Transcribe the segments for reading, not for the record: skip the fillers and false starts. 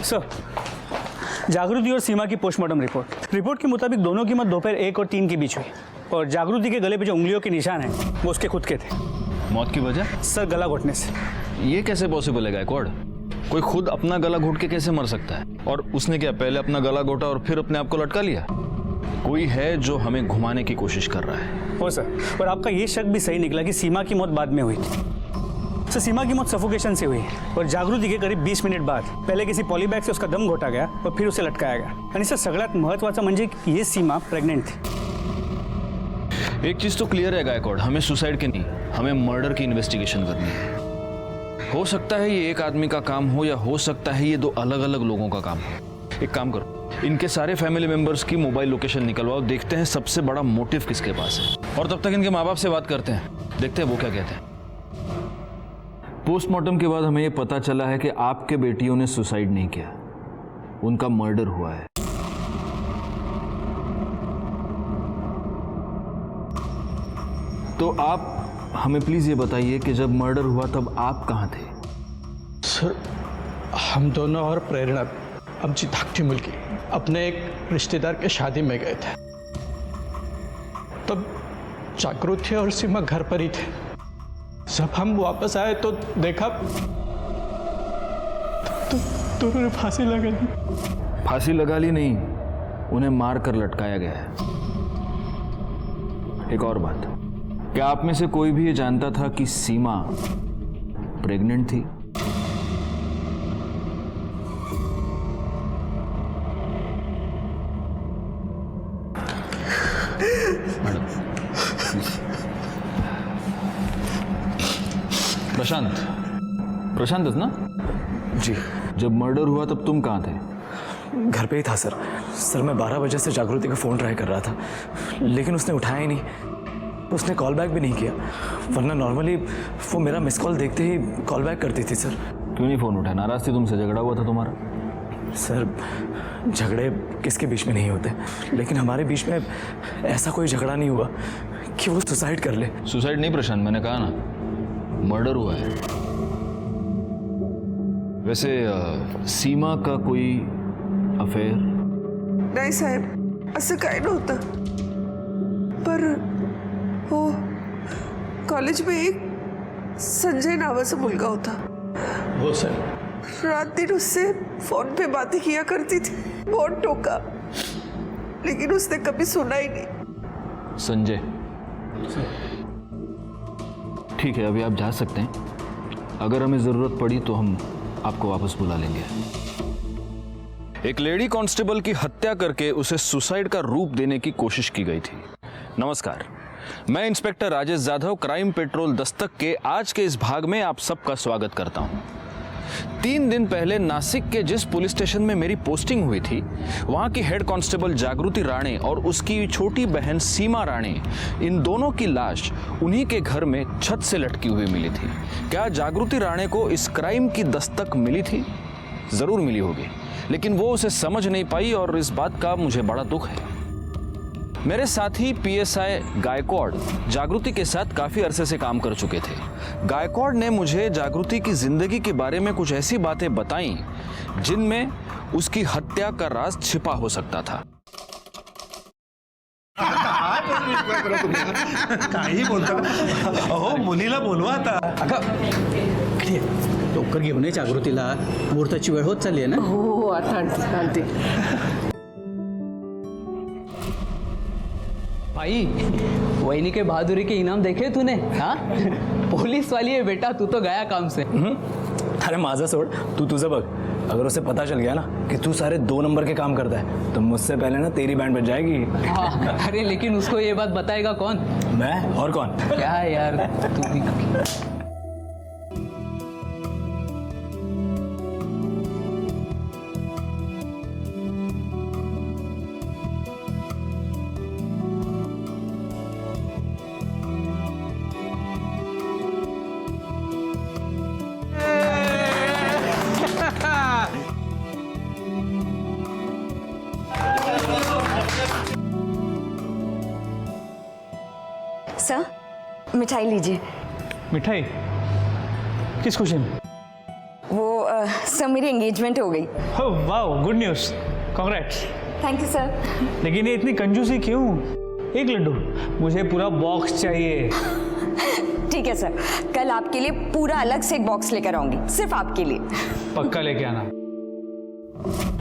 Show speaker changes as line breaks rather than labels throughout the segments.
Sir, जागृति और सीमा की पोस्टमार्टम रिपोर्ट के मुताबिक दोनों की मौत दोपहर 1 और 3 के बीच हुई और जागृति के गले पे जो उंगलियों के निशान हैं वो उसके खुद के थे।
मौत की वजह?
सर, गला घोटने से।
ये कैसे पॉसिबल है गायकवाड़? कोई खुद अपना गला घोट के कैसे मर सकता है? और उसने क्या पहले अपना गला घोटा और फिर अपने आप को लटका लिया? कोई है जो हमें घुमाने की कोशिश कर रहा है।
हो सर, और आपका ये शक भी सही निकला कि सीमा की मौत बाद में हुई थी। सर, सीमा की मौत सफोकेशन से हुई और जागृति के करीब 20 मिनट बाद पहले किसी पॉलीबैग से उसका दम घोटा गया और फिर उसे लटकाया गया। आणि सर, सगळ्यात महत्त्वाचं म्हणजे ये सीमा प्रेग्नेंट थी।
एक चीज तो क्लियर है गायकवाड़, हमें सुसाइड की नहीं, हमें मर्डर की इन्वेस्टिगेशन करनी है। हो सकता है ये एक आदमी का काम हो या हो सकता है ये 2 अलग अलग लोगों का काम हो। एक काम करो, इनके सारे फैमिली मेंबर्स की मोबाइल लोकेशन निकलवाओ, देखते हैं सबसे बड़ा मोटिव किसके पास है। और तब तक इनके माँ बाप से बात करते हैं, देखते हैं वो क्या कहते हैं। पोस्टमार्टम के बाद हमें ये पता चला है कि आपके बेटियों ने सुसाइड नहीं किया, उनका मर्डर हुआ है। तो आप हमें प्लीज ये बताइए कि जब मर्डर हुआ तब आप कहाँ थे?
सर, हम दोनों और प्रेरणा अमची धाकटी मुलगी अपने एक रिश्तेदार के शादी में गए थे। तब जागृति और सीमा घर पर ही थे। जब हम वापस आए तो देखा तो दोनों ने फांसी लगा ली।
फांसी लगा ली नहीं, उन्हें मार कर लटकाया गया है। एक और बात, क्या आप में से कोई भी ये जानता था कि सीमा प्रेग्नेंट थी? प्रशांत ना?
जी।
जब मर्डर हुआ तब तुम कहाँ थे?
घर पे ही था सर। मैं 12 बजे से जागृति का फ़ोन ट्राई कर रहा था, लेकिन उसने उठाया ही नहीं। उसने कॉल बैक भी नहीं किया, वरना नॉर्मली वो मेरा मिस कॉल देखते ही कॉल बैक करती थी सर।
क्यों नहीं फ़ोन उठाया? नाराज़ थी तुमसे? झगड़ा हुआ था तुम्हारा?
सर, झगड़े किसके बीच में नहीं होते, लेकिन हमारे बीच में ऐसा कोई झगड़ा नहीं हुआ कि वो सुसाइड कर ले।
सुसाइड नहीं प्रशांत, मैंने कहा ना, मर्डर हुआ है। वैसे सीमा का कोई अफेयर?
नाही साहेब, असं काय नव्हतं, पर हो कॉलेज में एक संजय नावाचा मुलगा होता।
वो सर,
रात दिन उससे फोन पे बातें किया करती थी, बहुत टोका, लेकिन उसने कभी सुना ही नहीं।
संजय, ठीक है, अभी आप जा सकते हैं। अगर हमें ज़रूरत पड़ी तो हम आपको वापस बुला लेंगे। एक लेडी कांस्टेबल की हत्या करके उसे सुसाइड का रूप देने की कोशिश की गई थी। नमस्कार, मैं inspector Rajesh Jadhav, crime petrol Dastak के आज के इस भाग में आप सबका स्वागत करता हूं। 3 दिन पहले नासिक के जिस पुलिस स्टेशन में मेरी पोस्टिंग हुई थी, वहां की हेड कांस्टेबल जागृति राणे और उसकी छोटी बहन सीमा राणे, इन दोनों की लाश उन्हीं के घर में छत से लटकी हुई मिली थी। क्या जागृति राणे को इस क्राइम की दस्तक मिली थी? जरूर मिली होगी, लेकिन वो उसे समझ नहीं पाई और इस बात का मुझे बड़ा दुख है। मेरे साथी पीएसआई गायकवाड़ जागृति के साथ काफी अरसे से काम कर चुके थे। गायकवाड़ ने मुझे जागृति की जिंदगी के बारे में कुछ ऐसी बातें बताई जिनमें उसकी हत्या का राज छिपा हो सकता था।
काही बोलता? अहो, मुलीला बोलवा आता.
लवकर घेऊन ये जागृतीला, मुहूर्ताची वेळ होत चालली आहे ना.
हो, आता आणते.
भाई, वहीनी के बहादुरी के इनाम देखे तूने? हाँ, पुलिस वाली है बेटा, तू तो गया काम से.
अरे माझं सोड, तू तुझं बघ. अगर उसे पता चल गया ना कि तू सारे 2 नंबर के काम करता है तो मुझसे पहले ना तेरी बैंड बज जाएगी.
हाँ, अरे लेकिन उसको ये बात बताएगा कौन?
मैं और कौन?
क्या यार तू भी.
सर, मिठाई लीजिए.
मिठाई? किस खुशी में?
वो सर मेरी एंगेजमेंट हो गई।
वाह, good news, congrats.
Thank you sir.
लेकिन ये इतनी कंजूसी क्यों? एक लड्डू, मुझे पूरा बॉक्स चाहिए।
ठीक है सर, कल आपके लिए पूरा अलग से एक बॉक्स लेकर आऊंगी, सिर्फ आपके लिए।
पक्का लेके आना।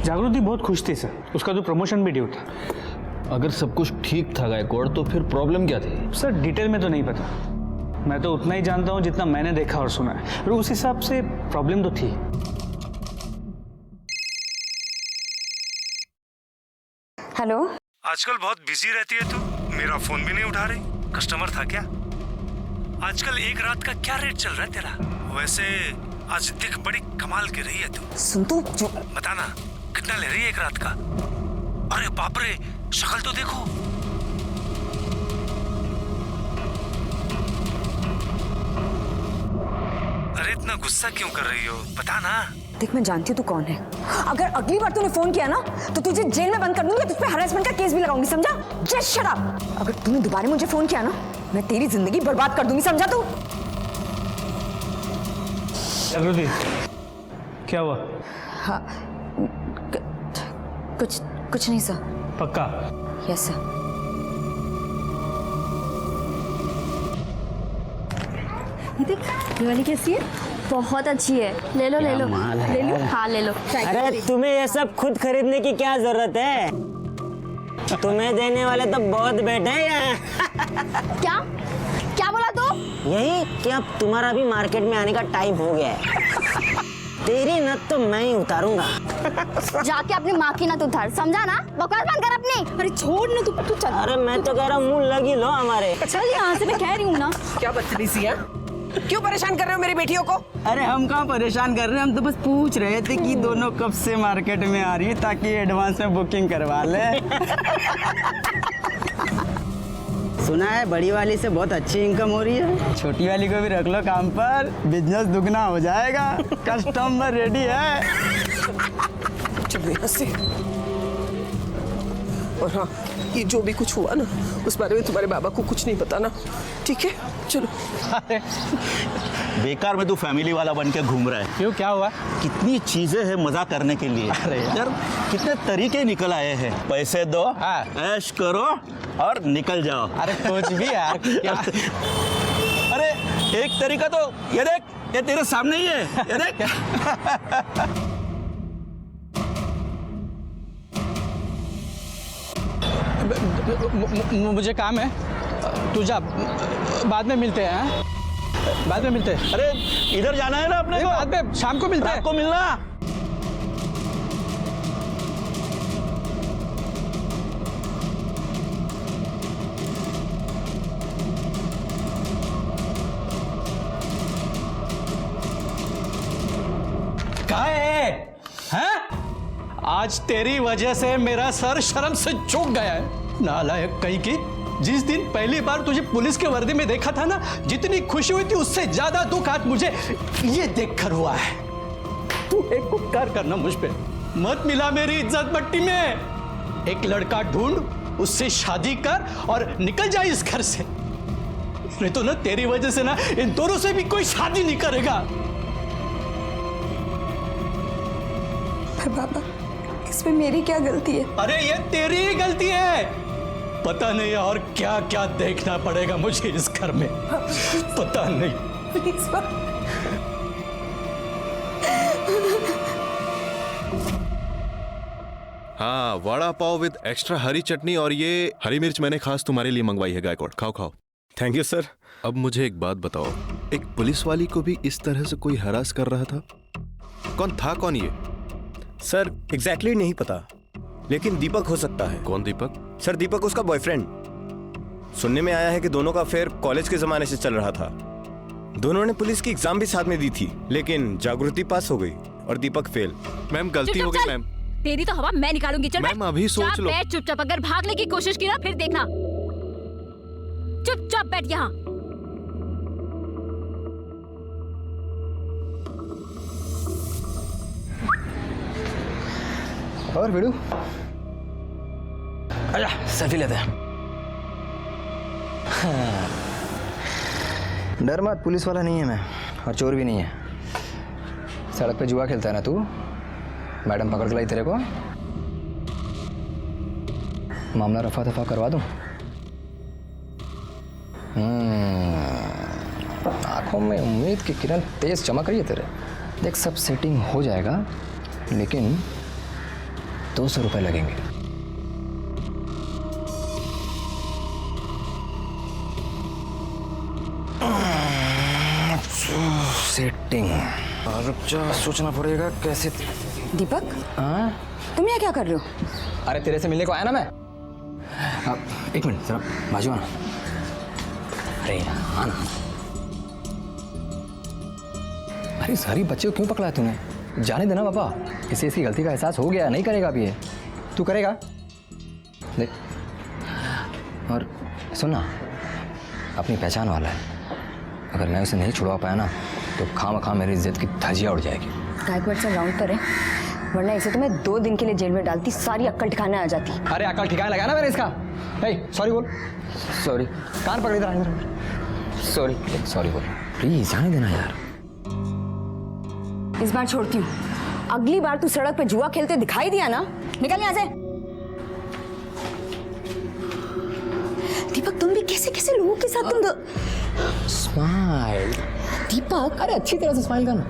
जागृति बहुत खुश थी सर, उसका तो प्रमोशन भी ड्यू था।
अगर सब कुछ ठीक था गायकवाड़, तो फिर प्रॉब्लम क्या थी?
सर डिटेल में तो नहीं पता, मैं तो उतना ही जानता हूँ जितना मैंने देखा और सुना है, और उस हिसाब से प्रॉब्लम तो थी।
हेलो।
आजकल बहुत बिजी रहती है तू, मेरा फोन भी नहीं उठा रही। कस्टमर था क्या? आजकल एक रात का क्या रेट चल रहा है तेरा? वैसे आज दिख बड़ी कमाल की रही है तू।
सुन तू जो
बताना कितना ले रही है एक रात का? अरे बाप रे, शक्ल तो देखो। अरे इतना गुस्सा क्यों कर रही हो, बता ना।
देख, मैं जानती हूँ तू कौन है। अगर अगली बार तूने फोन किया ना तो तुझे जेल में बंद कर दूंगी, तुझ पे हरासमेंट का केस भी लगाऊंगी, समझा? Just shut up. अगर तूने दोबारा मुझे फोन किया ना, मैं तेरी जिंदगी बर्बाद कर दूंगी, समझा तू?
जागृति, क्या हुआ?
हाँ, कुछ नहीं सर।
पक्का?
Yes sir.
ये वाली कैसी है? बहुत अच्छी है, ले लो ले लो ले लो। हाँ ले लो।
अरे तुम्हें ये सब खुद खरीदने की क्या जरूरत है? तुम्हें देने वाले तो बहुत बैठे हैं यहाँ।
क्या क्या बोला तू?
यही कि अब तुम्हारा भी मार्केट में आने का टाइम हो गया है। तेरी नत तो मैं ही उतारूंगा।
जाके अपनी माँ की नत उतार, समझा ना? बकवास बंद कर अपनी।
अरे छोड़ ना तू चल।
अरे मैं तो कह रहा हूँ मुंह लगी लो हमारे।
चल यहाँ से, मैं कह रही हूँ ना।
क्या बदतमीजी है? क्यों परेशान कर रहे हो मेरी बेटियों को?
अरे हम कहाँ परेशान कर रहे हैं, हम तो बस पूछ रहे थे कि दोनों कब से मार्केट में आ रही है ताकि एडवांस में बुकिंग करवा ले। सुना है बड़ी वाली से बहुत अच्छी इनकम हो रही है, छोटी वाली को भी रख लो काम पर, बिजनेस दुगना हो जाएगा। कस्टमर रेडी है।
चल यहाँ से। और हाँ, ये जो भी कुछ हुआ ना, उस बारे में तुम्हारे बाबा को कुछ नहीं बताना, ठीक है? चलो।
बेकार में तू फैमिली वाला बन के घूम रहा है।
क्यों, क्या हुआ?
कितनी चीजें हैं मजा करने के लिए।
अरे
यार कितने तरीके निकल आए हैं। पैसे दो,
हाँ।
ऐश करो और निकल जाओ।
अरे कुछ भी यार, क्या?
अरे एक तरीका तो ये देख, ये तेरे सामने ही है, ये देख।
मुझे काम है, तू जा, बाद में मिलते हैं। हाँ? बाद में मिलते हैं।
अरे इधर जाना है ना अपने को।
बाद में शाम को मिलते हैं।
रात को मिलना।
कहाँ है? हैं? आज तेरी वजह से मेरा सर शर्म से झुक गया है। नालायक कहीं की। जिस दिन पहली बार तुझे पुलिस के वर्दी में देखा था ना, जितनी खुशी हुई थी उससे ज्यादा दुख आज मुझे ये देखकर हुआ है। तू एक उपकार करना मुझ पे, मत मिला मेरी इज्जत मट्टी में। एक लड़का ढूंढ, उससे शादी कर और निकल जा इस घर से। नहीं तो ना तेरी वजह से ना इन दोनों से भी कोई शादी नहीं करेगा।
बाबा, इसमें मेरी क्या गलती है?
अरे ये तेरी ही गलती है। पता नहीं और क्या क्या देखना पड़ेगा मुझे इस घर में, पता नहीं।
प्लीज
हाँ, वड़ा पाव विद एक्स्ट्रा हरी चटनी, और ये हरी मिर्च मैंने खास तुम्हारे लिए मंगवाई है गायकवाड़। खाओ खाओ।
Thank you sir.
अब मुझे एक बात बताओ, एक पुलिस वाली को भी इस तरह से कोई हरास कर रहा था? कौन था, कौन ये?
सर एग्जैक्टली नहीं पता, लेकिन दीपक हो सकता है।
कौन दीपक?
सर दीपक उसका बॉयफ्रेंड। सुनने में आया है कि दोनों का अफेयर कॉलेज के जमाने से चल रहा था। दोनों ने पुलिस की एग्जाम भी साथ में दी थी, लेकिन जागृति पास हो गई और दीपक फेल।
मैम गलती हो गई मैम।
तेरी तो हवा मैं निकालूंगी। चल
मैम अभी सोच लो।
बैठ चुपचाप, अगर भागने की कोशिश की ना फिर देखना। चुपचाप बैठ यहाँ।
और बिड़ू, आजा सेल्फी लेते हैं। डर मत, पुलिस वाला नहीं है मैं, और चोर भी नहीं है।
सड़क पे जुआ खेलता है ना तू? मैडम पकड़ के लाई तेरे को, मामला रफा दफा करवा दूं। आंखों में उम्मीद की किरण तेज चमक रही है तेरे। देख सब सेटिंग हो जाएगा, लेकिन 200 रुपये लगेंगे। सेटिंग रुक जा, सोचना पड़ेगा कैसे।
दीपक,
हाँ
तुम यहाँ क्या कर रहे हो?
अरे तेरे से मिलने को आया ना मैं। एक मिनट जरा बाजू आना। अरे आना। अरे सारी बच्चे को क्यों पकड़ा है तूने? जाने देना पापा, इसे इसकी गलती का एहसास हो गया, नहीं करेगा अभी ये। तू करेगा? देख, और सुनना, अपनी पहचान वाला है, अगर मैं उसे नहीं छुड़वा पाया ना तो खामखा मेरी इज्जत की धज्जियां उड़ जाएगी।
गायकवाड़ से राउंड करें, वरना इसे तो मैं 2 दिन के लिए जेल में डालती, सारी अक्ल ठिकाने आ जाती।
अरे अकल ठिकाने लगा ना मैंने इसका। सॉरी बोल। सॉरी, कान पकड़ इधर। सॉरी सॉरी बोल, प्लीज जाने देना यार।
इस बार छोड़ती हूँ, अगली बार तू सड़क पे जुआ खेलते दिखाई दिया ना, निकल यहाँ से। दीपक तुम भी कैसे कैसे लोगों के साथ तुम
स्माइल।
दीपक,
अरे अच्छी तरह से स्माइल करना।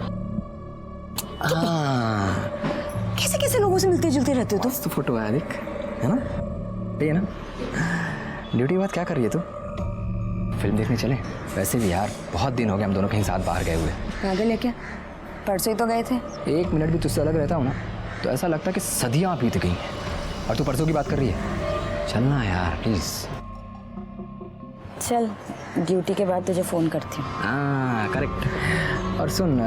हाँ,
कैसे कैसे लोगों से मिलते जुलते रहते हो तुम?
तो फोटो आया देख, है ना? ये ना ड्यूटी के बाद क्या कर रही है तू? फिल्म देखने चले? वैसे भी यार बहुत दिन हो गए हम दोनों कहीं साथ बाहर गए हुए।
पागल है क्या? परसों ही तो गए थे।
1 मिनट भी तुझसे अलग रहता हूँ ना तो ऐसा लगता है कि सदियाँ बीत गई हैं, और तू परसों की बात कर रही है। चलना यार प्लीज।
चल, ड्यूटी के बाद तुझे फोन करती हूँ।
हाँ करेक्ट। और सुन,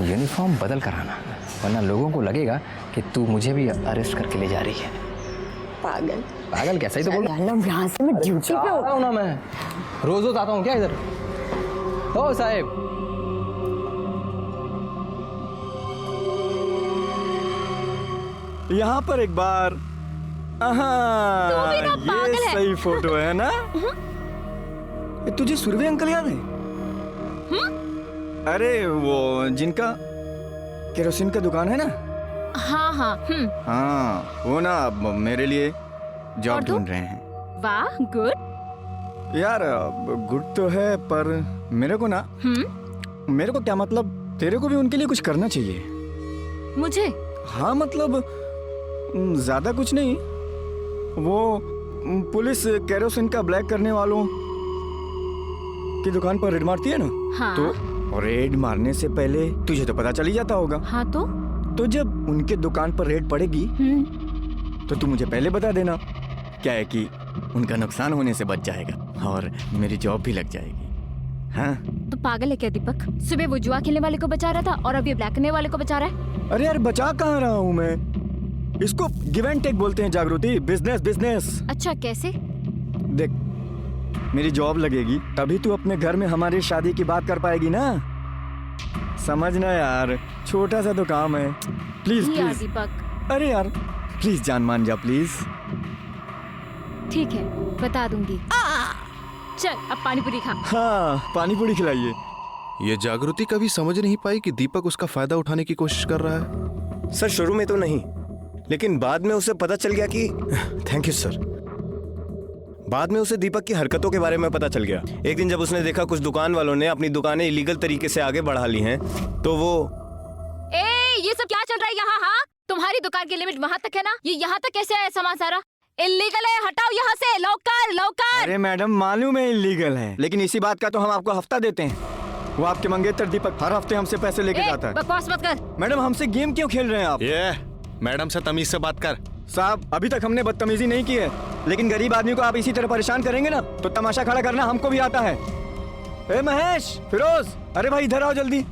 यूनिफॉर्म बदल कर आना, वरना लोगों को लगेगा कि तू मुझे भी अरेस्ट करके ले जा रही है।
पागल
पागल कैसा ही तो बोल।
यहाँ से मैं ड्यूटी पे हूँ
ना, मैं रोज आता हूँ क्या इधर? ओ साहब,
यहाँ पर एक बार। ये सही फोटो है ना? तुझे सुरभि अंकल याद है? अरे वो जिनका केरोसिन का दुकान है ना?
हाँ हाँ।
हाँ, वो ना अब मेरे लिए जॉब ढूंढ रहे हैं।
वाह, गुड
यार गुड तो है, पर मेरे को ना, मेरे को क्या मतलब, तेरे को भी उनके लिए कुछ करना चाहिए।
मुझे?
हाँ मतलब ज्यादा कुछ नहीं, वो पुलिस केरोसिन का ब्लैक करने वालों की दुकान पर रेड मारती है ना।
हाँ।
तो रेड मारने से पहले तुझे तो पता चल ही जाता होगा।
हाँ
तो जब उनके दुकान पर रेड पड़ेगी तो तू मुझे पहले बता देना, क्या है कि उनका नुकसान होने से बच जाएगा और मेरी जॉब भी लग जाएगी। हाँ?
तो पागल है क्या दीपक? सुबह वो जुआ खेलने वाले को बचा रहा था और अब ये ब्लैक करने वाले को बचा रहा है।
अरे यार बचा कहाँ रहा हूँ मैं, इसको गिव एंड टेक बोलते हैं जागृति, बिजनेस बिजनेस।
अच्छा कैसे?
देख, मेरी जॉब लगेगी तभी तू अपने घर में हमारी शादी की बात कर पाएगी ना, समझना यार, छोटा सा तो काम है। प्लीज
यार
प्लीज
दीपक।
अरे यार प्लीज जान मान जा प्लीज।
ठीक है, बता दूंगी। चल अब पानी पूरी खा।
हाँ पानी पूरी खिलाइए।
ये जागृति कभी समझ नहीं पाई कि दीपक उसका फायदा उठाने की कोशिश कर रहा है।
सर शुरू में तो नहीं, लेकिन बाद में उसे पता चल गया कि थैंक यू सर। बाद में उसे दीपक की हरकतों के बारे में पता चल गया। एक दिन जब उसने देखा कुछ दुकान वालों ने अपनी दुकानें इलीगल तरीके से आगे बढ़ा ली हैं, तो वो
ये सब क्या चल रहा है यहाँ? हाँ, तुम्हारी दुकान की लिमिट वहाँ तक है ना, ये यहाँ तक कैसे आया सामान सारा? इलीगल है, हटाओ यहाँ से, लौकर लौकर।
अरे मैडम मालूम है इलीगल है, लेकिन इसी बात का तो हम आपको हफ्ता देते हैं। वो आपके मंगेतर दीपक हर हफ्ते हमसे पैसे लेके जाता है।
बकवास मत कर।
मैडम हमसे गेम क्यों खेल रहे हैं आप?
ये मैडम से तमीज से बात कर।
साहब अभी तक हमने बदतमीजी नहीं की है, लेकिन गरीब आदमी को आप इसी तरह परेशान करेंगे ना तो तमाशा खड़ा करना हमको भी आता है। ए महेश, फिरोज, अरे भाई इधर आओ जल्दी।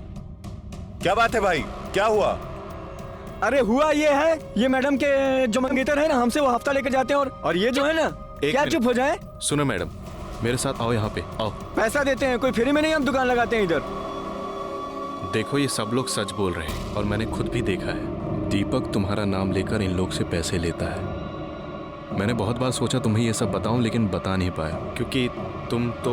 क्या बात है भाई, क्या हुआ?
अरे हुआ ये है, ये मैडम के जो मंगेतर है ना, हमसे वो हफ्ता लेके जाते हैं, और ये जो है ना, क्या चुप हो जाए?
सुनो मैडम, मेरे साथ आओ, यहाँ पे आओ।
पैसा देते हैं, कोई फ्री में नहीं हम दुकान लगाते हैं इधर।
देखो ये सब लोग सच बोल रहे हैं और मैंने खुद भी देखा है। दीपक तुम्हारा नाम लेकर इन लोग से पैसे लेता है। मैंने बहुत बार सोचा तुम्हें ये सब बताऊं, लेकिन बता नहीं पाया क्योंकि तुम तो।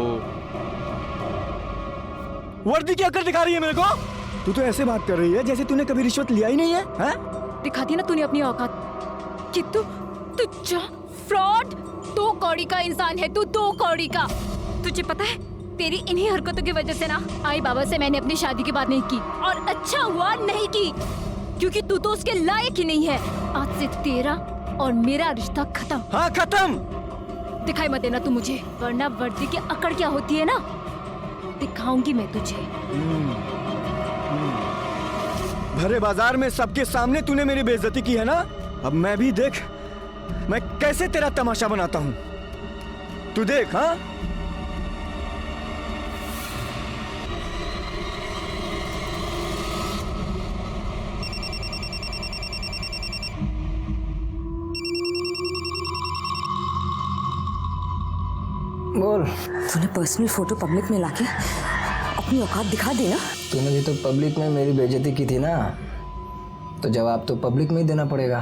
वर्दी क्या कर दिखा रही है मेरे को? तू तो ऐसे बात कर रही है जैसे तूने कभी रिश्वत लिया ही नहीं है, हैं?
दिखाती ना तूने अपनी औकात कि तू फ्रॉड, 2 कौड़ी का इंसान है तू, 2 कौड़ी का। तुझे पता है तेरी इन्हीं हरकतों की वजह से ना आई बाबा से मैंने अपनी शादी की बात नहीं की, और अच्छा हुआ नहीं की, क्योंकि तू तो उसके लायक ही नहीं है। आज से तेरा और मेरा रिश्ता खत्म।
हाँ खत्म।
दिखाई मत देना तू मुझे, वरना वर्दी की अकड़ क्या होती है ना दिखाऊंगी मैं तुझे।
भरे बाजार में सबके सामने तूने मेरी बेइज्जती की है ना, अब मैं भी देख मैं कैसे तेरा तमाशा बनाता हूं, तू देख। हाँ
बोल।
तूने पर्सनल फोटो पब्लिक में लाके अपनी औकात दिखा दी ना।
तूने भी तो पब्लिक में मेरी बेइज्जती की थी ना, तो जवाब तो पब्लिक में ही देना पड़ेगा।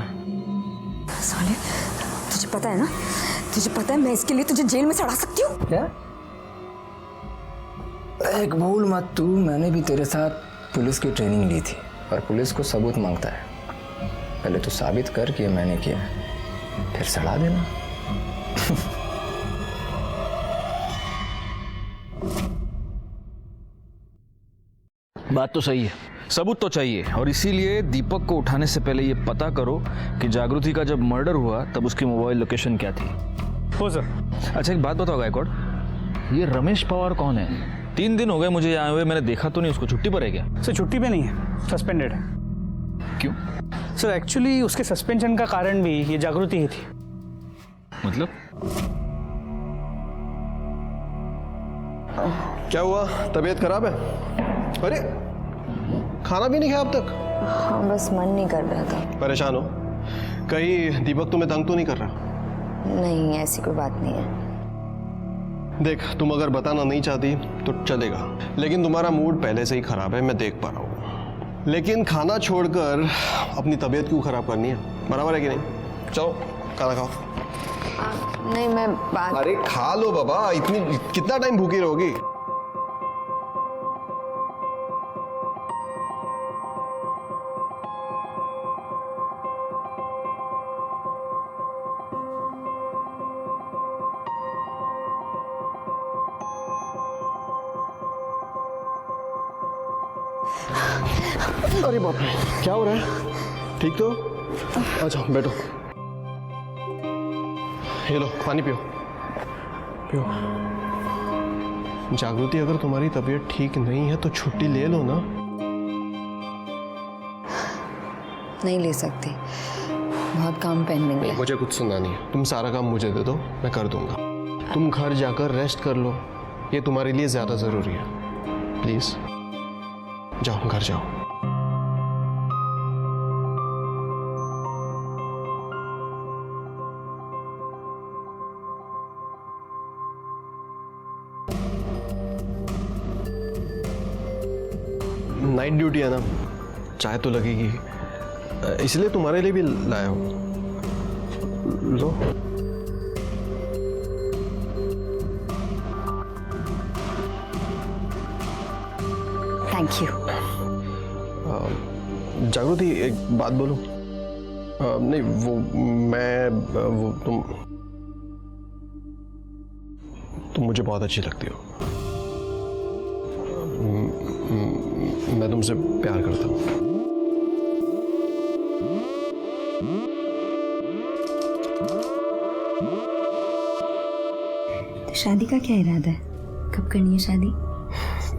साले, तुझे पता है ना, तुझे पता है मैं इसके लिए तुझे जेल में सड़ा सकती हूँ।
क्या? एक भूल मत तू, मैंने भी तेरे साथ पुलिस की ट्रेनिंग ली थी, और पुलिस को सबूत मांगता है। पहले तो साबित कर कि मैंने किया, फिर सड़ा देना।
बात तो सही है, सबूत तो चाहिए, और इसीलिए दीपक को उठाने से पहले ये पता करो कि जागृति का जब मर्डर हुआ तब उसकी मोबाइल लोकेशन क्या थी।
हो सर।
अच्छा एक बात बताओ गायकवाड़, ये रमेश पवार कौन है? 3 दिन हो गए मुझे यहाँ हुए, मैंने देखा तो नहीं उसको। छुट्टी पर है क्या?
सर छुट्टी पे नहीं है, सस्पेंडेड है।
क्यों?
सर एक्चुअली उसके सस्पेंशन का कारण भी ये जागृति ही थी।
मतलब?
क्या हुआ, तबीयत खराब है? अरे खाना भी नहीं खाया अब तक?
हाँ बस मन नहीं कर रहा था।
परेशान हो? कहीं दीपक तुम्हें तंग तो नहीं कर रहा?
नहीं ऐसी कोई बात नहीं है।
देख तुम अगर बताना नहीं चाहती तो चलेगा, लेकिन तुम्हारा मूड पहले से ही खराब है, मैं देख पा रहा हूँ। लेकिन खाना छोड़कर अपनी तबीयत क्यों खराब करनी है, बराबर है कि नहीं? चलो खाना खाओ।
नहीं मैं बात।
अरे खा लो बाबा, इतनी कितना टाइम भूखी रहोगी? अरे बाप रे, क्या हो रहा है? ठीक तो? अच्छा बैठो, ये लो पानी पियो पियो। जागृति अगर तुम्हारी तबीयत ठीक नहीं है तो छुट्टी ले लो ना।
नहीं ले सकती, बहुत काम पेंडिंग है।
मुझे कुछ सुनना नहीं है, तुम सारा काम मुझे दे दो, मैं कर दूंगा। तुम घर जाकर रेस्ट कर लो, ये तुम्हारे लिए ज्यादा जरूरी है। प्लीज जाओ, घर जाओ। नाइट ड्यूटी है ना, चाय तो लगेगी, इसलिए तुम्हारे लिए भी लाया हूं। लो।
Thank you.
जागृति एक बात बोलूं? नहीं वो मैं वो तुम मुझे बहुत अच्छी लगती हो। मैं तुमसे प्यार करता हूँ।
तो शादी का क्या इरादा है? कब करनी है शादी?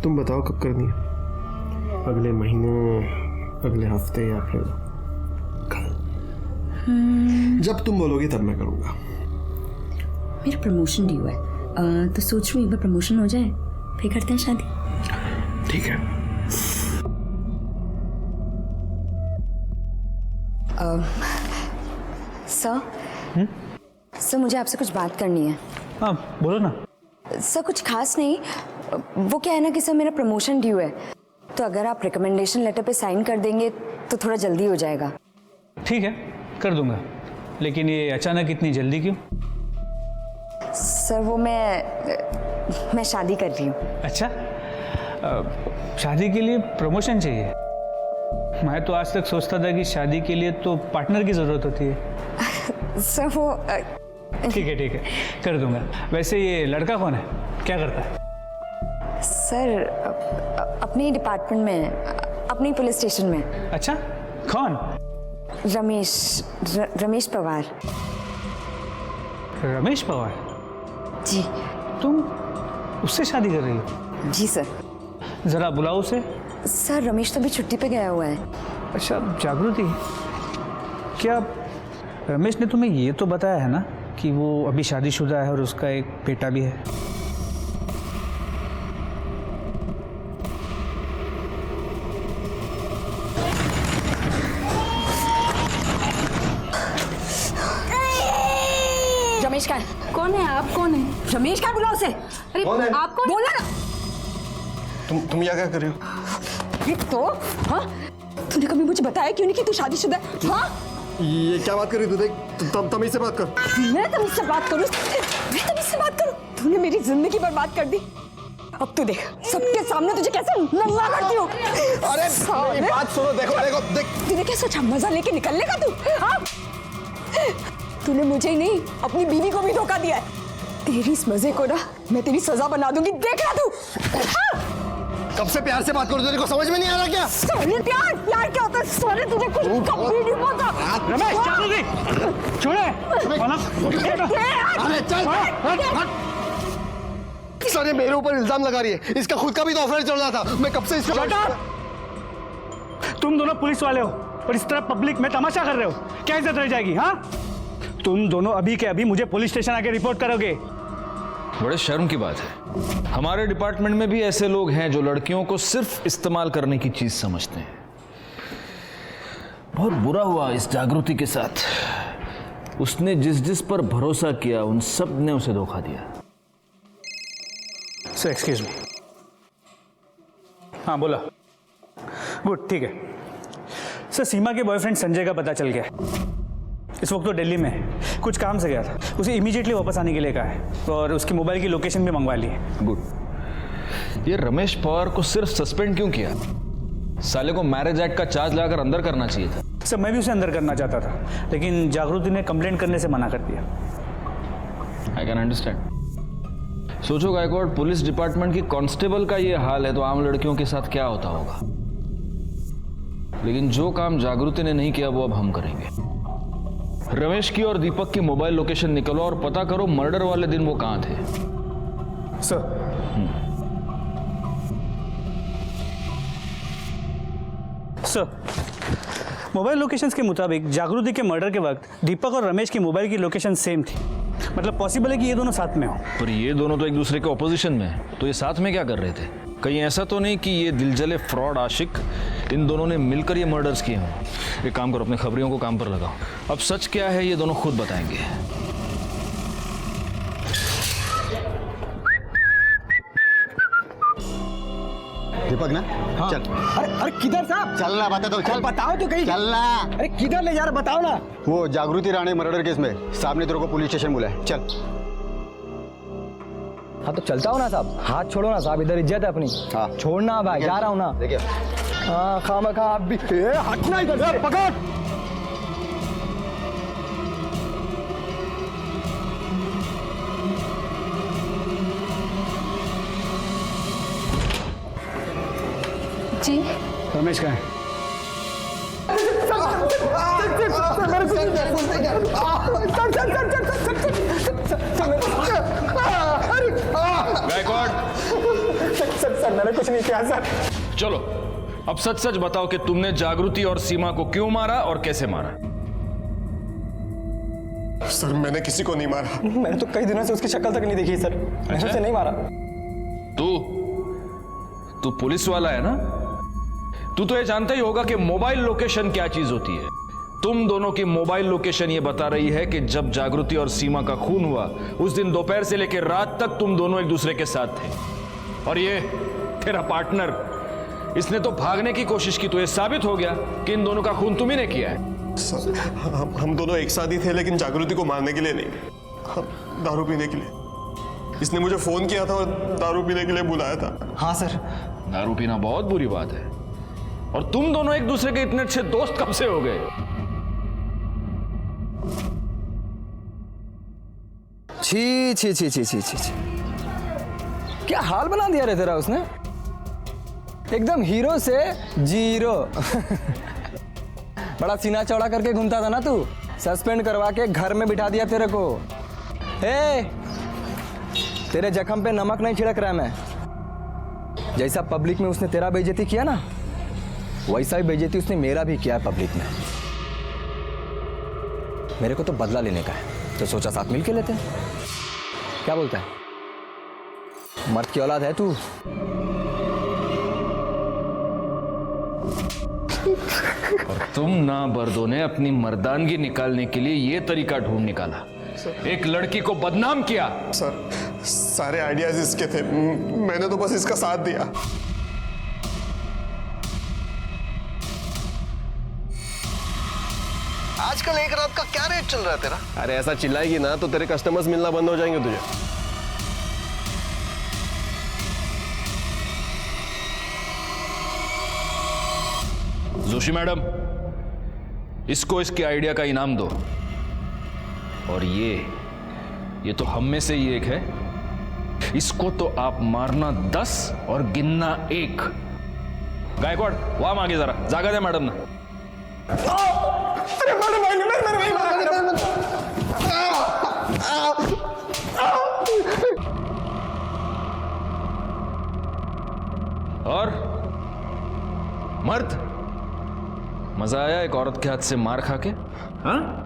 तुम बताओ कब करनी है? अगले महीने, अगले हफ्ते, या फिर कल? जब तुम बोलोगी तब मैं करूँगा।
मेरा प्रमोशन ड्यू है, तो सोच रही हूँ एक बार प्रमोशन हो जाए फिर करते हैं शादी।
ठीक है।
सर मुझे आपसे कुछ बात करनी है।
हाँ बोलो ना।
सर कुछ खास नहीं, वो क्या है ना कि सर मेरा प्रमोशन ड्यू है, तो अगर आप रिकमेंडेशन लेटर पे साइन कर देंगे तो थोड़ा जल्दी हो जाएगा।
ठीक है कर दूंगा, लेकिन ये अचानक इतनी जल्दी क्यों?
सर वो मैं शादी कर रही हूँ।
अच्छा शादी के लिए प्रमोशन चाहिए? मैं तो आज तक सोचता था कि शादी के लिए तो पार्टनर की ज़रूरत होती है।
सर वो
ठीक है, कर दूंगा। वैसे ये लड़का कौन है, क्या करता है?
सर अपने डिपार्टमेंट में, अपनी पुलिस स्टेशन में।
अच्छा, कौन?
रमेश पवार।
रमेश पवार?
जी।
तुम उससे शादी कर रही हो?
जी सर।
जरा बुलाओ उसे।
सर रमेश तो अभी छुट्टी पे गया हुआ है।
अच्छा जागृति, क्या रमेश ने तुम्हें ये तो बताया है ना कि वो अभी शादीशुदा है और उसका एक बेटा भी है?
रमेश का है। कौन है आप? कौन है रमेश? का बुलाओ उसे। अरे आप कौन? बोलना ना।
तुम यहाँ क्या कर रही हो?
तो हाँ, तूने कभी मुझे बताया क्यों नहीं कि तू शादीशुदा है? हाँ,
ये क्या बात कर रही तू? देख तमीज से बात कर।
मैं तमीज से बात करूँ? मैं तमीज से बात करूँ? तूने मेरी जिंदगी बर्बाद कर दी। अब तू देख, सबके सामने तुझे कैसे नंगा करती हूँ।
अरे मेरी बात सुनो, देखो देख।
तूने क्या सोचा मजा लेके निकलने का तू? हाँ, तूने मुझे ही नहीं अपनी बीवी को भी धोखा दिया है। तेरी इस मजे को ना मैं तेरी सजा बना दूंगी, देखना तू। हाँ?
कब से प्यार से बात करो, तेरे को समझ में नहीं आ रहा क्या?
सोने प्यार क्या होता है? सोने तुझे कुछ कभी नहीं पता।
रमेश जागृति छोड़े।
अरे चल। सर ये मेरे ऊपर इल्जाम लगा रही है, इसका खुद का भी तो अफेयर चल रहा था। मैं कब से इसका।
तुम दोनों पुलिस वाले हो और इस तरह पब्लिक में तमाशा कर रहे हो, क्या इज्जत रह जाएगी? हाँ, तुम दोनों अभी के अभी मुझे पुलिस स्टेशन आके रिपोर्ट करोगे।
बड़े शर्म की बात है, हमारे डिपार्टमेंट में भी ऐसे लोग हैं जो लड़कियों को सिर्फ इस्तेमाल करने की चीज समझते हैं। बहुत बुरा हुआ इस जागृति के साथ। उसने जिस पर भरोसा किया उन सब ने उसे धोखा दिया।
Sir excuse me. हाँ बोला। गुड, ठीक है सर। सीमा के बॉयफ्रेंड संजय का पता चल गया। इस वक्त तो दिल्ली में है, कुछ काम से गया था। उसे इमीडिएटली वापस आने के लिए कहा है और उसकी मोबाइल की लोकेशन भी मंगवा ली है।
गुड। ये रमेश पवार को सिर्फ सस्पेंड क्यों किया? साले को मैरिज एक्ट का चार्ज लगाकर अंदर करना चाहिए था।
सर मैं भी उसे अंदर करना चाहता था, लेकिन जागृति ने कंप्लेंट करने से मना कर दिया।
I can understand. सोचो गायकवाड़, पुलिस डिपार्टमेंट की कांस्टेबल का ये हाल है तो आम लड़कियों के साथ क्या होता होगा। लेकिन जो काम जागृति ने नहीं किया वो अब हम करेंगे। रमेश की और दीपक की मोबाइल लोकेशन निकलो और पता करो मर्डर वाले दिन वो कहां थे।
सर मोबाइल लोकेशंस के मुताबिक जागृति के मर्डर के वक्त दीपक और रमेश की मोबाइल की लोकेशन सेम थी। मतलब पॉसिबल है कि ये दोनों साथ में हो।
पर ये दोनों तो एक दूसरे के ऑपोजिशन में हैं, तो ये साथ में क्या कर रहे थे? कहीं ऐसा तो नहीं कि ये दिलजले फ्रॉड आशिक इन दोनों ने मिलकर ये मर्डर्स किए हों? एक काम करो, अपने खबरियों को काम पर लगाओ। अब सच क्या है ये दोनों खुद बताएंगे।
दीपक ना? हाँ। चल।
अरे किधर साहब?
चलना, बता दो। चल
बताओ तो कहीं।
चलना।
अरे किधर ले जा रहा, बताओ ना।
वो जागृति राणे मर्डर केस में साहब ने तेरे को पुलिस स्टेशन बुलाया। चल।
हाँ तो चलता हो ना साहब, हाथ छोड़ो ना साहब, इधर इज्जत है अपनी।
हाँ
छोड़ना भाई, जा रहा हूँ ना।
देखिए
हाँ खामखा आप भी
हटना इधर से।
पकड़।
जी
रमेश कहाँ है?
गायकवाड़
सर मैंने कुछ नहीं किया सर।
चलो अब सच सच बताओ कि तुमने जागृति और सीमा को क्यों मारा और कैसे मारा?
सर मैंने किसी को नहीं मारा।
मैंने तो कई दिनों से उसकी शक्ल तक नहीं देखी सर। मैंने उसे नहीं मारा।
तू पुलिस वाला है ना? तू तो ये जानता ही होगा कि मोबाइल लोकेशन क्या चीज होती है। तुम दोनों की मोबाइल लोकेशन ये बता रही है कि जब जागृति और सीमा का खून हुआ उस दिन दोपहर से लेकर रात तक तुम दोनों एक दूसरे के साथ थे। और ये तेरा पार्टनर, इसने तो भागने की कोशिश की, तो ये साबित हो गया कि इन दोनों का खून तुम ही ने किया है।
सर हम दोनों एक साथ ही थे, लेकिन जागृति को मारने के लिए नहीं, दारू पीने के लिए। इसने मुझे फोन किया था और दारू पीने के लिए बुलाया था।
हाँ सर,
दारू पीना बहुत बुरी बात है, और तुम दोनों एक दूसरे के इतने अच्छे दोस्त कब से हो गए?
छी छी छी छी छी छी छी। क्या हाल बना दिया रे तेरा उसने, एकदम हीरो से जीरो। बड़ा सीना चौड़ा करके घूमता था ना तू, सस्पेंड करवा के घर में बिठा दिया तेरे को। हे, तेरे जख्म पे नमक नहीं छिड़क रहा मैं। जैसा पब्लिक में उसने तेरा बेइज्जती किया ना, वैसा ही बेइज्जती उसने मेरा भी किया है पब्लिक में। मेरे को तो बदला लेने का है, तो सोचा साथ मिल के लेते हैं। क्या बोलता है? मर्द की औलाद है तू।
और तुम ना बर्दों ने अपनी मर्दानगी निकालने के लिए ये तरीका ढूंढ निकाला, एक लड़की को बदनाम किया।
सर, सारे आइडियाज इसके थे, मैंने तो बस इसका साथ दिया। आजकल एक रात का क्या रेट चल रहा है तेरा? अरे ऐसा चिल्लाएगी ना तो तेरे कस्टमर्स मिलना बंद हो जाएंगे तुझे।
जोशी मैडम, इसको इसके आइडिया का इनाम दो। और ये तो हम में से ही एक है, इसको तो आप मारना 10 और गिनना 1। गायकवाड़, वहां आगे जरा जागा दे मैडम ना। और मर्द, मजा आया एक औरत के हाथ से मार खा के? हाँ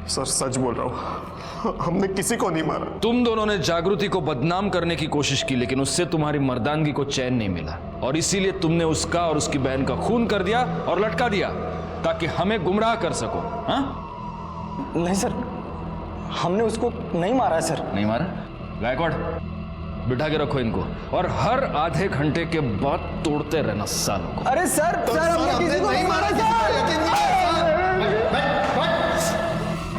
सर, सच बोल रहा हूं, हमने किसी को नहीं मारा।
तुम दोनों ने जागृति को बदनाम करने की कोशिश की, लेकिन उससे तुम्हारी मर्दानगी को चैन नहीं मिला, और इसीलिए तुमने उसका और उसकी बहन का खून कर दिया और लटका दिया, ताकि हमें गुमराह कर सको। हाँ?
नहीं सर, हमने उसको नहीं मारा है सर।
नहीं मारा? गायकवाड़, बिठा के रखो इनको, और हर आधे घंटे के बाद तोड़ते रहना सालों को।
अरे सर, हमने किसी को नहीं मारा सर।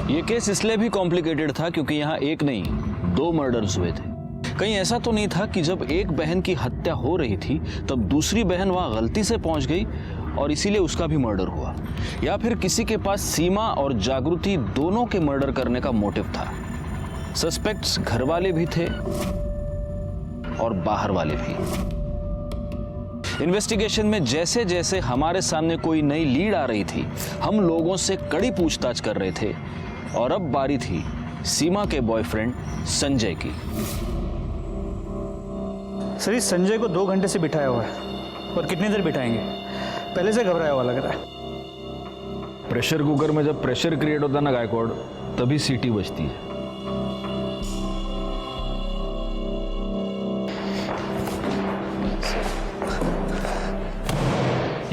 ये केस इसलिए भी कॉम्प्लिकेटेड था क्योंकि यहाँ एक नहीं 2 मर्डर्स हुए थे। कहीं ऐसा तो नहीं था कि जब एक बहन की हत्या हो रही थी तब दूसरी बहन वहां गलती से पहुंच गई और इसीलिए उसका भी मर्डर हुआ, या फिर किसी के पास सीमा और जागृति दोनों के मर्डर करने का मोटिव था। सस्पेक्ट्स घर वाले भी थे और बाहर वाले भी। इन्वेस्टिगेशन में जैसे जैसे हमारे सामने कोई नई लीड आ रही थी, हम लोगों से कड़ी पूछताछ कर रहे थे, और अब बारी थी सीमा के बॉयफ्रेंड संजय की।
सर, इस संजय को 2 घंटे से बिठाया हुआ है, और कितनी देर बिठाएंगे? पहले से घबराया हुआ लग रहा है।
प्रेशर कुकर में जब प्रेशर क्रिएट होता है ना गायकवाड़, तभी सीटी बजती है।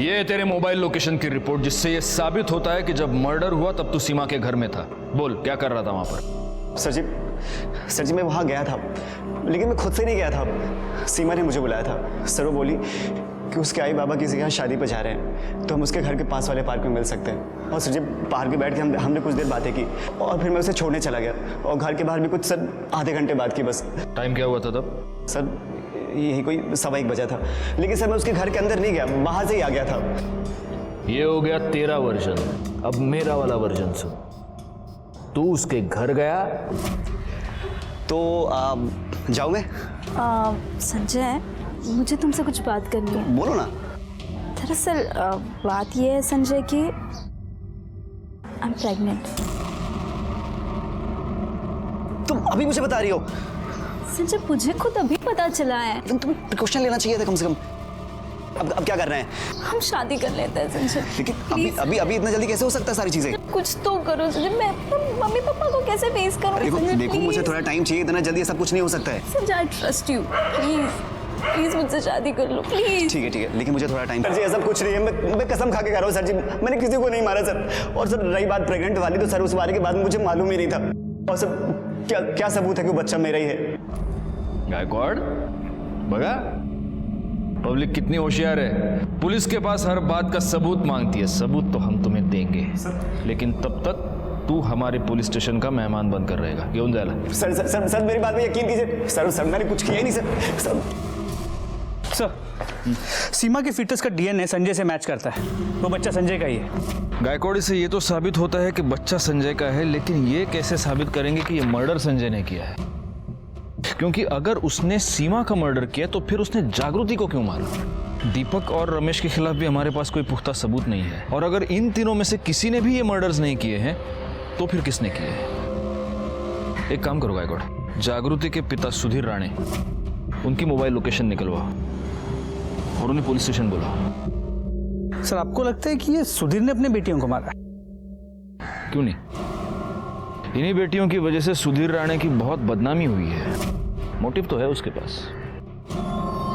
ये है तेरे मोबाइल लोकेशन की रिपोर्ट, जिससे ये साबित होता है कि जब मर्डर हुआ तब तू सीमा के घर में था। बोल, क्या कर रहा था वहां पर?
सर जी मैं वहाँ गया था, लेकिन मैं खुद से नहीं गया था। सीमा ने मुझे बुलाया था। सर वो बोली कि उसके आई बाबा किसी के यहाँ शादी पर जा रहे हैं, तो हम उसके घर के पास वाले पार्क में मिल सकते हैं। और सर जी पार्क में बैठ के हमने कुछ देर बातें की, और फिर मैं उसे छोड़ने चला गया, और घर के बाहर भी कुछ सर आधे घंटे बाद की बस।
टाइम क्या हुआ था तब?
सर यही कोई 1:15 बजा था, लेकिन सर मैं उसके घर के अंदर नहीं गया, बाहर से ही आ गया था।
ये हो गया तेरा वर्जन, अब मेरा वाला वर्जन सुन। तू उसके घर गया
तो जाऊँ मैं?
संजय, मुझे तुमसे कुछ बात करनी है।
बोलो ना।
दरअसल बात यह है संजय कि आई एम प्रेग्नेंट।
तुम अभी मुझे बता रही हो?
संजय, मुझे खुद अभी पता चला है।
तुम्हें प्रिकॉशन लेना चाहिए था कम से कम। अब क्या कर रहे हैं?
हम शादी कर लेते हैं संजय।
लेकिन अभी इतना जल्दी कैसे हो सकता है सारी चीजें?
कुछ तो करो संजय, मैं मम्मी पापा को कैसे फेस करूं?
देखो मुझे थोड़ा टाइम चाहिए, इतना जल्दी सब कुछ नहीं हो सकता है।
Sanjay, I trust you, please मुझसे शादी कर लो प्लीज।
ठीक है, लेकिन मुझे थोड़ा टाइम। सर जी ऐसा कुछ नहीं है, मैं कसम खा के कह रहा हूँ सर जी, मैंने किसी को नहीं मारा सर। और सर रही बात प्रेग्नेंट वाली, तो सर उस वाले के बाद मुझे मालूम ही नहीं था। और सर क्या सबूत है कि वो बच्चा मेरा ही है?
गायकवाड़, बगा पब्लिक कितनी होशियार है। पुलिस के पास हर बात का सबूत मांगती है। सबूत तो हम तुम्हें देंगे, लेकिन तब तक तू हमारे पुलिस स्टेशन का मेहमान बनकर रहेगा। क्यों जाला?
सर मेरी बात में यकीन कीजिए। सर मैंने कुछ किया ही नहीं सर।
सर, सीमा के फीटस का डीएनए संजय से मैच करता है। वो बच्चा संजय का ही है।
गायकवाड़ से ये तो साबित होता है कि बच्चा संजय का है, लेकिन ये कैसे साबित करेंगे कि ये मर्डर संजय ने किया है? क्योंकि अगर उसने सीमा का मर्डर किया तो फिर उसने जागृति को क्यों मारा? दीपक और रमेश के खिलाफ भी हमारे पास कोई पुख्ता सबूत नहीं है, और अगर इन तीनों में से किसी ने भी ये मर्डर्स नहीं किए हैं तो फिर किसने किए हैं? एक काम करो गायकवाड़, जागृति के पिता सुधीर राणे, उनकी मोबाइल लोकेशन निकलवा और उन्हें पुलिस स्टेशन बुलाओ।
सर, आपको लगता है कि ये सुधीर ने अपने बेटियों को मारा?
क्यों नहीं? इन्हीं बेटियों की वजह से सुधीर राणे की बहुत बदनामी हुई है। मोटिव तो है उसके पास।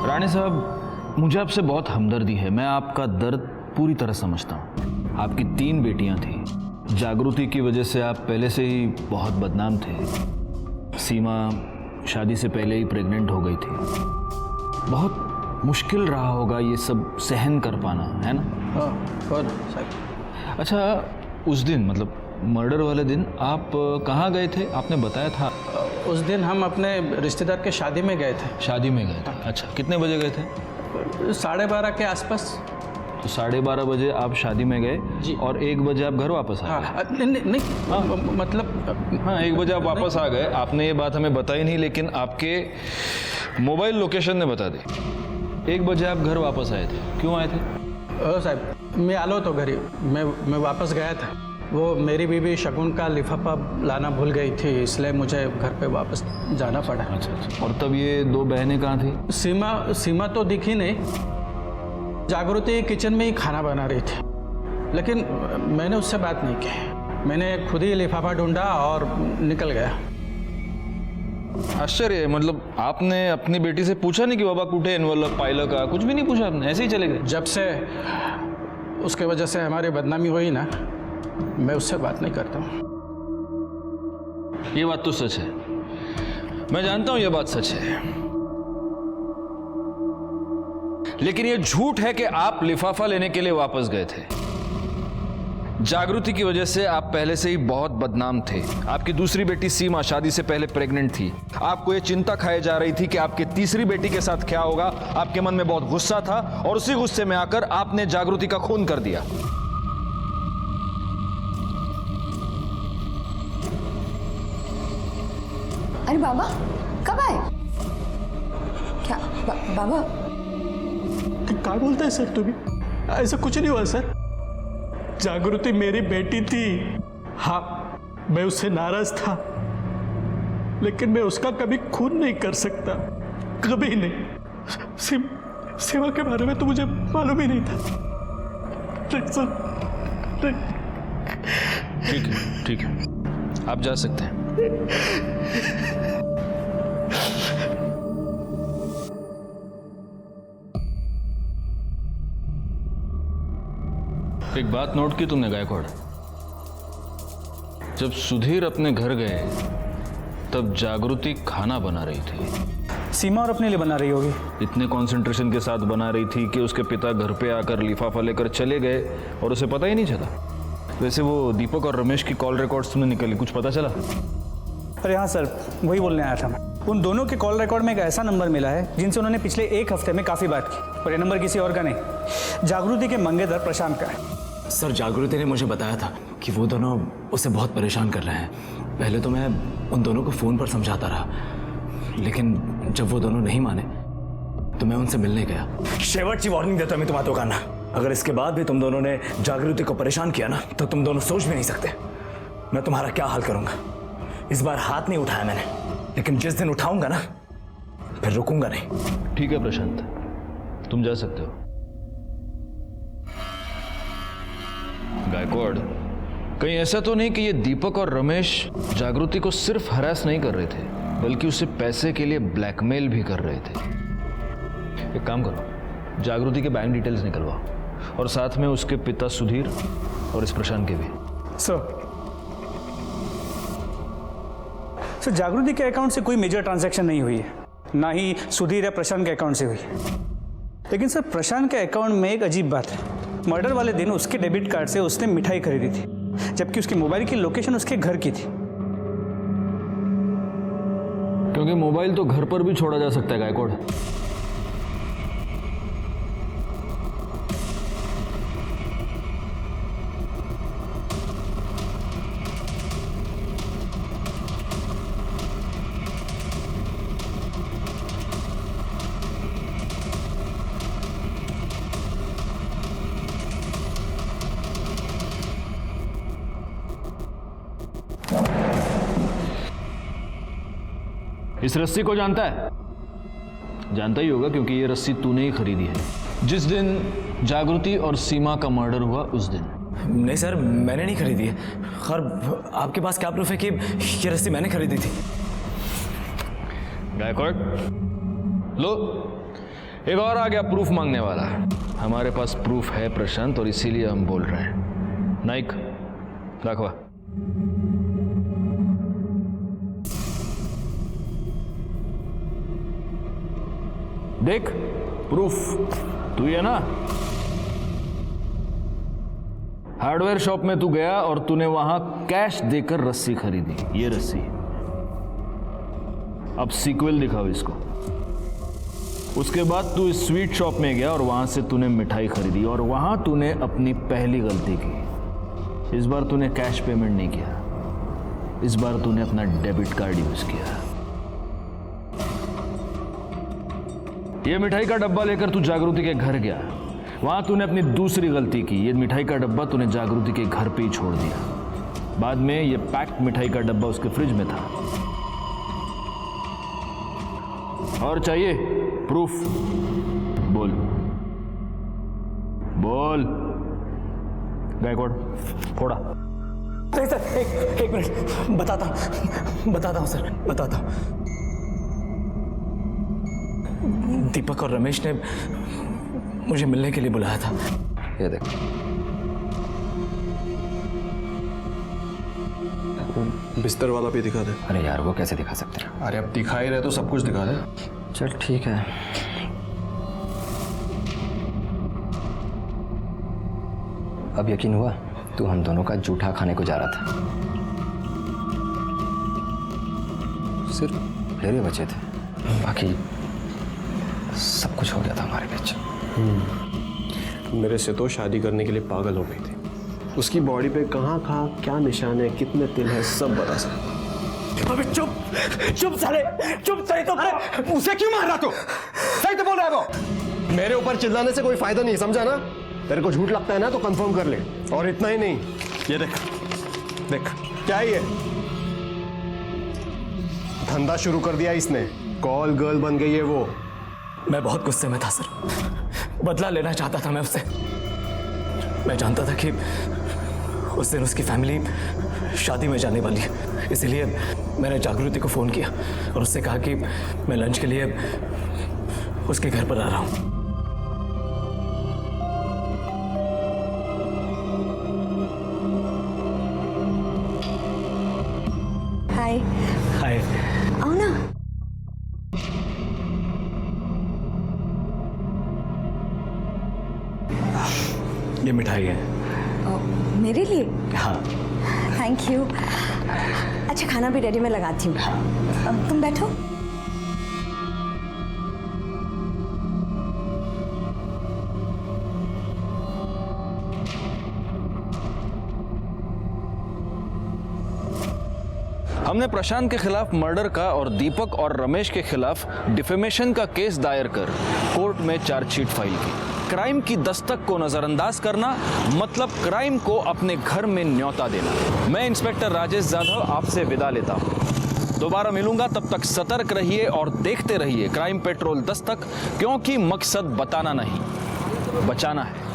राणे साहब, मुझे आपसे बहुत हमदर्दी है। मैं आपका दर्द पूरी तरह समझता हूँ। आपकी 3 बेटियां थी। जागृति की वजह से आप पहले से ही बहुत बदनाम थे। सीमा शादी से पहले ही प्रेग्नेंट हो गई थी। बहुत मुश्किल रहा होगा ये सब सहन कर पाना, है ना?
हाँ।
अच्छा, उस दिन मतलब मर्डर वाले दिन आप कहाँ गए थे? आपने बताया था।
उस दिन हम अपने रिश्तेदार के शादी में गए थे।
शादी में गए थे? अच्छा, कितने बजे गए थे?
12:30 के आसपास।
तो 12:30 बजे आप शादी में गए जी, और 1 बजे आप घर वापस आ गए?
नहीं, मतलब
हाँ, 1 बजे आप वापस आ गए। आपने ये बात हमें बताई नहीं, लेकिन आपके मोबाइल लोकेशन ने बता दी। 1 बजे आप घर वापस आए थे। क्यों आए थे?
साहब, मैं आलो तो घरी मैं वापस गया था। वो मेरी बीवी शगुन का लिफाफा लाना भूल गई थी, इसलिए मुझे घर पे वापस जाना पड़ा।
अच्छा। और तब ये 2 बहनें कहाँ थी?
सीमा तो दिखी नहीं। जागृति किचन में ही खाना बना रही थी, लेकिन मैंने उससे बात नहीं की। मैंने खुद ही लिफाफा ढूंढा और निकल गया।
आश्चर्य है, मतलब आपने अपनी बेटी से पूछा नहीं कि बाबा कुठे एनवलप पाइलं का? कुछ भी नहीं पूछा आपने, ऐसे ही चले गए?
जब से उसके वजह से हमारी बदनामी हुई ना, मैं उससे बात नहीं करता हूँ।
ये बात तो सच है, मैं जानता हूं ये बात सच है, लेकिन ये झूठ है कि आप लिफाफा लेने के लिए वापस गए थे। जागृति की वजह से आप पहले से ही बहुत बदनाम थे। आपकी दूसरी बेटी सीमा शादी से पहले प्रेग्नेंट थी। आपको ये चिंता खाई जा रही थी कि आपकी तीसरी बेटी के साथ क्या होगा। आपके मन में बहुत गुस्सा था और उसी गुस्से में आकर आपने जागृति का खून कर दिया।
अरे बाबा, कब आए? क्या बाबा?
क्या बोलते हैं सर तुम्हें? ऐसा कुछ नहीं हुआ सर। जागृति मेरी बेटी थी। हाँ, मैं उससे नाराज था, लेकिन मैं उसका कभी खून नहीं कर सकता, कभी नहीं। सेवा के बारे में तो मुझे मालूम ही नहीं था।
ठीक है, आप जा सकते हैं। एक बात नोट की तुमने गायकवाड़? जब सुधीर अपने घर गए तब जागृति खाना बना रही थी।
सीमा और अपने लिए बना रही होगी।
इतने कंसंट्रेशन के साथ बना रही थी कि उसके पिता घर पे आकर लिफाफा लेकर चले गए और उसे पता ही नहीं चला। वैसे वो दीपक और रमेश की कॉल रिकॉर्ड्स तुमने निकाली, कुछ पता चला?
अरे हाँ सर, वही बोलने आया था मैं। उन दोनों के कॉल रिकॉर्ड में एक ऐसा नंबर मिला है जिनसे उन्होंने पिछले 1 हफ्ते में काफ़ी बात की, और ये नंबर किसी और का नहीं, जागृति के मंगेतर प्रशांत का है।
सर, जागृति ने मुझे बताया था कि वो दोनों उसे बहुत परेशान कर रहे हैं। पहले तो मैं उन दोनों को फ़ोन पर समझाता रहा, लेकिन जब वो दोनों नहीं माने तो मैं उनसे मिलने गया। शेवटची वार्निंग देता मैं तुम्हारा दोकाना, अगर इसके बाद भी तुम दोनों ने जागृति को परेशान किया ना, तो तुम दोनों सोच भी नहीं सकते मैं तुम्हारा क्या हाल करूंगा। इस बार हाथ नहीं उठाया मैंने, लेकिन जिस दिन उठाऊंगा ना, फिर रुकूंगा नहीं।
ठीक है प्रशांत, तुम जा सकते हो। गायकवाड़, कहीं ऐसा तो नहीं कि ये दीपक और रमेश जागृति को सिर्फ हरास नहीं कर रहे थे, बल्कि उसे पैसे के लिए ब्लैकमेल भी कर रहे थे? एक काम करो, जागृति के बैंक डिटेल्स निकलवाओ, और साथ में उसके पिता सुधीर और इस प्रशांत के भी।
सर, जागृति के अकाउंट से कोई मेजर ट्रांजैक्शन नहीं हुई है, ना ही सुधीर या प्रशांत के अकाउंट से हुई। लेकिन सर, प्रशांत के अकाउंट में एक अजीब बात है। मर्डर वाले दिन उसके डेबिट कार्ड से उसने मिठाई खरीदी थी, जबकि उसकी मोबाइल की लोकेशन उसके घर की थी।
क्योंकि मोबाइल तो घर पर भी छोड़ा जा सकता है गायकवाड़। इस रस्सी को जानता है? जानता ही होगा क्योंकि ये रस्सी तूने ही खरीदी है जिस दिन जागृति और सीमा का मर्डर हुआ उस दिन।
नहीं सर, मैंने नहीं खरीदी है। खैर आपके पास क्या प्रूफ है कि ये रस्सी मैंने खरीदी थी?
गायकवाड़, लो एक और आ गया प्रूफ मांगने वाला। हमारे पास प्रूफ है प्रशांत, और इसीलिए हम बोल रहे हैं। नाइक दाखवा। देख प्रूफ तू ही है ना? हार्डवेयर शॉप में तू गया और तूने वहां कैश देकर रस्सी खरीदी, ये रस्सी। अब सीक्वल दिखाओ इसको। उसके बाद तू इस स्वीट शॉप में गया और वहां से तूने मिठाई खरीदी, और वहां तूने अपनी पहली गलती की। इस बार तूने कैश पेमेंट नहीं किया, इस बार तूने अपना डेबिट कार्ड यूज किया। ये मिठाई का डब्बा लेकर तू जागृति के घर गया, वहां तूने अपनी दूसरी गलती की। ये मिठाई का डब्बा तूने जागृति के घर पे ही छोड़ दिया। बाद में ये पैक्ड मिठाई का डब्बा उसके फ्रिज में था। और चाहिए प्रूफ? बोल बोल गायकवाड़, फोड़ा।
नहीं सर, एक मिनट, बताता हूँ सर, बताता हूँ। दीपक और रमेश ने मुझे मिलने के लिए बुलाया था।
ये देख,
बिस्तर वाला भी दिखा दे।
अरे यार वो कैसे दिखा सकते हैं?
अरे अब दिखा ही रहे तो सब कुछ दिखा दे।
चल ठीक है। अब यकीन हुआ तू हम दोनों का जूठा खाने को जा रहा था। सिर्फ फेरे बचे थे, बाकी सब कुछ हो गया था हमारे बीच।
मेरे से तो शादी करने के लिए पागल हो गई थी। उसकी बॉडी पे कहाँ क्या निशान है, कितने तिल है, सब बता सकता।
अबे चुप साले, चुप। सही तो
उसे क्यों मार रहा तू? सही तो बोल रहा है वो। मेरे ऊपर चिल्लाने से कोई फायदा नहीं, समझा ना? तेरे को झूठ लगता है ना तो कंफर्म कर ले। और इतना ही नहीं, ये देख क्या है ये? धंधा शुरू कर दिया इसने, कॉल गर्ल बन गई है वो।
मैं बहुत गुस्से में था सर, बदला लेना चाहता था मैं उससे। मैं जानता था कि उस दिन उसकी फैमिली शादी में जाने वाली है, इसलिए मैंने जागृति को फ़ोन किया और उससे कहा कि मैं लंच के लिए उसके घर पर आ रहा हूँ।
हाय।
हाय।
आओ ना।
ये मिठाई है।
मेरे लिए?
हाँ।
Thank you. अच्छा खाना भी रेडी, में लगाती हूँ। अब तुम बैठो।
हमने प्रशांत के खिलाफ मर्डर का और दीपक और रमेश के खिलाफ डिफेमेशन का केस दायर कर कोर्ट में चार्जशीट फाइल की। क्राइम की दस्तक को नजरअंदाज करना मतलब क्राइम को अपने घर में न्योता देना। मैं इंस्पेक्टर राजेश जाधव आपसे विदा लेता हूं। दोबारा मिलूंगा, तब तक सतर्क रहिए और देखते रहिए क्राइम पेट्रोल दस्तक, क्योंकि मकसद बताना नहीं, बचाना है।